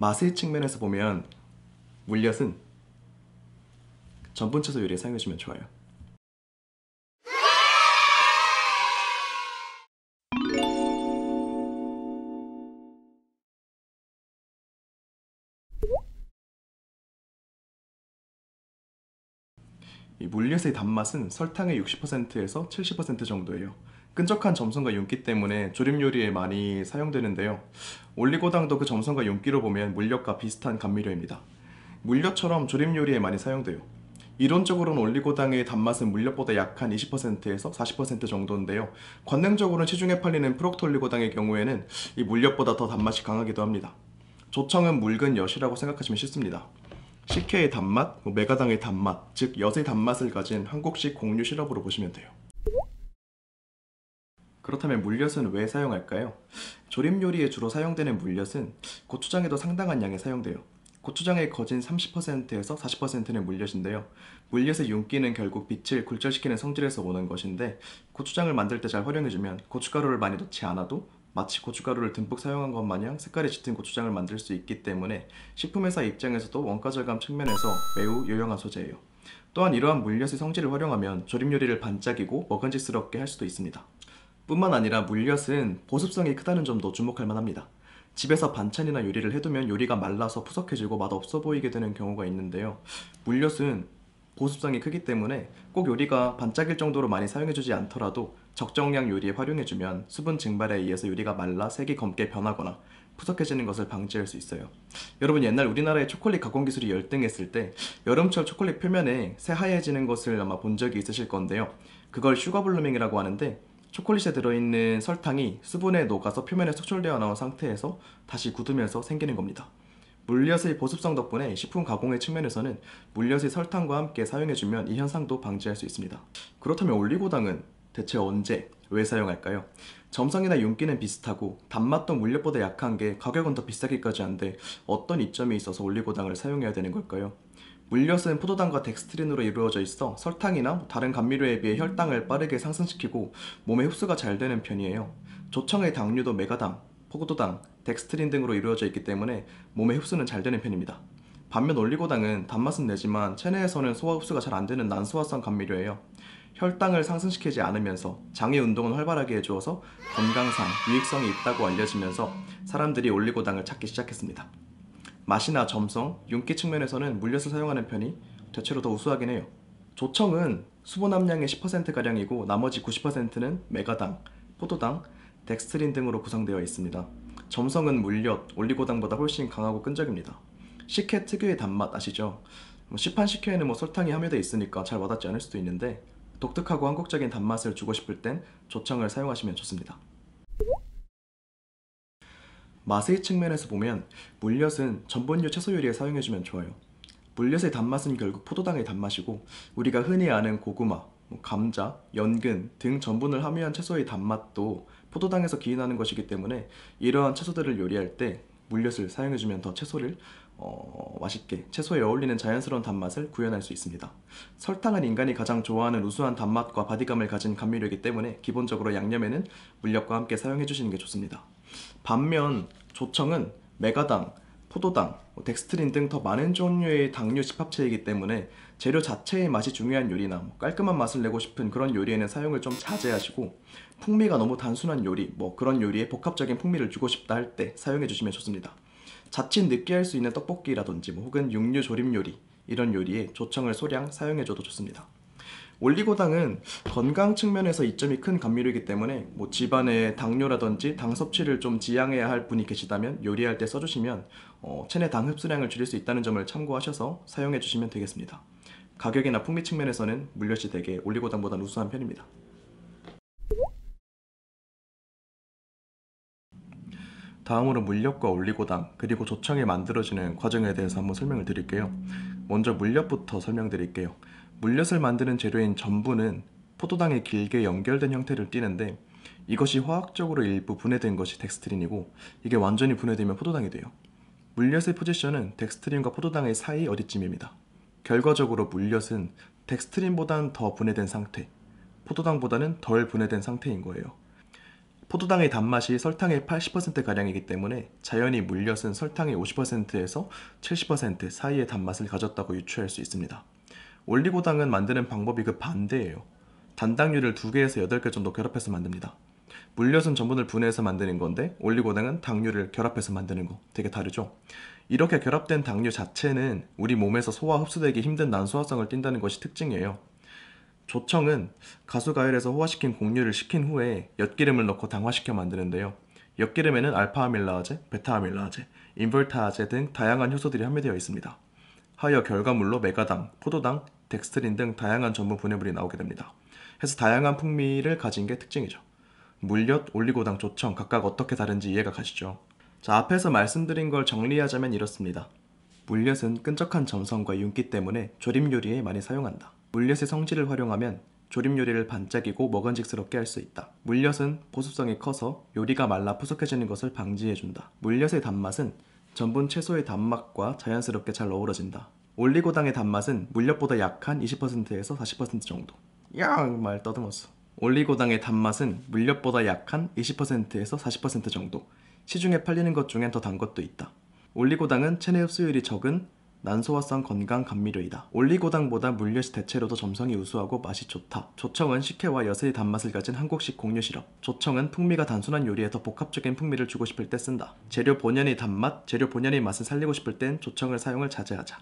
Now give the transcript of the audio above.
맛의 측면에서 보면 물엿은 전분 채소 요리에 사용해주면 좋아요. 이 물엿의 단맛은 설탕의 60%에서 70% 정도예요. 끈적한 점성과 윤기 때문에 조림 요리에 많이 사용되는데요. 올리고당도 그 점성과 윤기로 보면 물엿과 비슷한 감미료입니다. 물엿처럼 조림 요리에 많이 사용돼요. 이론적으로는 올리고당의 단맛은 물엿보다 약한 20%에서 40% 정도인데요. 관능적으로는 시중에 팔리는 프록토올리고당의 경우에는 이 물엿보다 더 단맛이 강하기도 합니다. 조청은 묽은 엿이라고 생각하시면 쉽습니다. 식혜의 단맛, 메가당의 단맛, 즉 엿의 단맛을 가진 한국식 공유 시럽으로 보시면 돼요. 그렇다면 물엿은 왜 사용할까요? 조림 요리에 주로 사용되는 물엿은 고추장에도 상당한 양이 사용돼요. 고추장의 거진 30%에서 40%는 물엿인데요. 물엿의 윤기는 결국 빛을 굴절시키는 성질에서 오는 것인데, 고추장을 만들 때 잘 활용해주면 고춧가루를 많이 넣지 않아도 마치 고춧가루를 듬뿍 사용한 것 마냥 색깔이 짙은 고추장을 만들 수 있기 때문에 식품회사 입장에서도 원가 절감 측면에서 매우 유용한 소재예요. 또한 이러한 물엿의 성질을 활용하면 조림 요리를 반짝이고 먹음직스럽게 할 수도 있습니다. 뿐만 아니라 물엿은 보습성이 크다는 점도 주목할 만합니다. 집에서 반찬이나 요리를 해두면 요리가 말라서 푸석해지고 맛없어 보이게 되는 경우가 있는데요. 물엿은 보습성이 크기 때문에 꼭 요리가 반짝일 정도로 많이 사용해주지 않더라도 적정량 요리에 활용해주면 수분 증발에 의해서 요리가 말라 색이 검게 변하거나 푸석해지는 것을 방지할 수 있어요. 여러분, 옛날 우리나라의 초콜릿 가공 기술이 열등했을 때 여름철 초콜릿 표면에 새하얘지는 것을 아마 본 적이 있으실 건데요. 그걸 슈거블루밍이라고 하는데, 초콜릿에 들어있는 설탕이 수분에 녹아서 표면에 속출되어 나온 상태에서 다시 굳으면서 생기는 겁니다. 물엿의 보습성 덕분에 식품 가공의 측면에서는 물엿의 설탕과 함께 사용해주면 이 현상도 방지할 수 있습니다. 그렇다면 올리고당은 대체 언제, 왜 사용할까요? 점성이나 윤기는 비슷하고 단맛도 물엿보다 약한 게 가격은 더 비싸기까지 한데, 어떤 이점이 있어서 올리고당을 사용해야 되는 걸까요? 물엿은 포도당과 덱스트린으로 이루어져 있어 설탕이나 다른 감미료에 비해 혈당을 빠르게 상승시키고 몸에 흡수가 잘 되는 편이에요. 조청의 당류도 메가당, 포도당, 덱스트린 등으로 이루어져 있기 때문에 몸에 흡수는 잘 되는 편입니다. 반면 올리고당은 단맛은 내지만 체내에서는 소화 흡수가 잘 안 되는 난소화성 감미료예요. 혈당을 상승시키지 않으면서 장의 운동은 활발하게 해주어서 건강상 유익성이 있다고 알려지면서 사람들이 올리고당을 찾기 시작했습니다. 맛이나 점성, 윤기 측면에서는 물엿을 사용하는 편이 대체로 더 우수하긴 해요. 조청은 수분 함량의 10%가량이고 나머지 90%는 메가당, 포도당, 덱스트린 등으로 구성되어 있습니다. 점성은 물엿, 올리고당보다 훨씬 강하고 끈적입니다. 식혜 특유의 단맛 아시죠? 시판 식혜에는 설탕이 함유되어 있으니까 잘 와닿지 않을 수도 있는데, 독특하고 한국적인 단맛을 주고 싶을 땐 조청을 사용하시면 좋습니다. 맛의 측면에서 보면 물엿은 전분류 채소 요리에 사용해주면 좋아요. 물엿의 단맛은 결국 포도당의 단맛이고, 우리가 흔히 아는 고구마, 감자, 연근 등 전분을 함유한 채소의 단맛도 포도당에서 기인하는 것이기 때문에 이러한 채소들을 요리할 때 물엿을 사용해주면 더 채소를 맛있게, 채소에 어울리는 자연스러운 단맛을 구현할 수 있습니다. 설탕은 인간이 가장 좋아하는 우수한 단맛과 바디감을 가진 감미료이기 때문에 기본적으로 양념에는 물엿과 함께 사용해주시는 게 좋습니다. 반면 조청은 메가당, 포도당, 덱스트린 등 더 많은 종류의 당류 집합체이기 때문에 재료 자체의 맛이 중요한 요리나 깔끔한 맛을 내고 싶은 그런 요리에는 사용을 좀 자제하시고, 풍미가 너무 단순한 요리, 그런 요리에 복합적인 풍미를 주고 싶다 할 때 사용해 주시면 좋습니다. 자칫 느끼할 수 있는 떡볶이라든지 혹은 육류 조림 요리, 이런 요리에 조청을 소량 사용해줘도 좋습니다. 올리고당은 건강 측면에서 이점이 큰 감미료이기 때문에 집안에 당뇨라든지 당 섭취를 좀 지양해야 할 분이 계시다면 요리할 때 써주시면 체내 당 흡수량을 줄일 수 있다는 점을 참고하셔서 사용해 주시면 되겠습니다. 가격이나 풍미 측면에서는 물엿이 되게 올리고당보다 우수한 편입니다. 다음으로 물엿과 올리고당 그리고 조청이 만들어지는 과정에 대해서 한번 설명을 드릴게요. 먼저 물엿부터 설명드릴게요. 물엿을 만드는 재료인 전분은 포도당에 길게 연결된 형태를 띠는데, 이것이 화학적으로 일부 분해된 것이 덱스트린이고, 이게 완전히 분해되면 포도당이 돼요. 물엿의 포지션은 덱스트린과 포도당의 사이 어디쯤입니다. 결과적으로 물엿은 덱스트린보단 더 분해된 상태, 포도당보다는 덜 분해된 상태인 거예요. 포도당의 단맛이 설탕의 80%가량이기 때문에 자연히 물엿은 설탕의 50%에서 70% 사이의 단맛을 가졌다고 유추할 수 있습니다. 올리고당은 만드는 방법이 그 반대예요. 단당류를 2개에서 8개 정도 결합해서 만듭니다. 물엿은 전분을 분해해서 만드는 건데 올리고당은 당류를 결합해서 만드는 거 되게 다르죠? 이렇게 결합된 당류 자체는 우리 몸에서 소화 흡수되기 힘든 난소화성을 띈다는 것이 특징이에요. 조청은 가수가열에서 호화시킨 곡류를 식힌 후에 엿기름을 넣고 당화시켜 만드는데요. 엿기름에는 알파아밀라아제, 베타아밀라아제, 인볼타아제 등 다양한 효소들이 함유되어 있습니다. 하여 결과물로 메가당, 포도당, 덱스트린 등 다양한 전분 분해물이 나오게 됩니다. 해서 다양한 풍미를 가진 게 특징이죠. 물엿, 올리고당, 조청 각각 어떻게 다른지 이해가 가시죠? 자, 앞에서 말씀드린 걸 정리하자면 이렇습니다. 물엿은 끈적한 점성과 윤기 때문에 조림 요리에 많이 사용한다. 물엿의 성질을 활용하면 조림 요리를 반짝이고 먹음직스럽게 할 수 있다. 물엿은 보습성이 커서 요리가 말라 푸석해지는 것을 방지해준다. 물엿의 단맛은 전분 채소의 단맛과 자연스럽게 잘 어우러진다. 올리고당의 단맛은 물엿보다 약한 20%에서 40% 정도. 말 떠듬었어. 올리고당의 단맛은 물엿보다 약한 20%에서 40% 정도. 시중에 팔리는 것 중엔 더 단 것도 있다. 올리고당은 체내 흡수율이 적은 난소화성 건강 감미료이다. 올리고당보다 물엿이 대체로도 점성이 우수하고 맛이 좋다. 조청은 식혜와 엿의 단맛을 가진 한국식 곡류 시럽. 조청은 풍미가 단순한 요리에 더 복합적인 풍미를 주고 싶을 때 쓴다. 재료 본연의 단맛, 재료 본연의 맛을 살리고 싶을 땐 조청을 사용을 자제하자.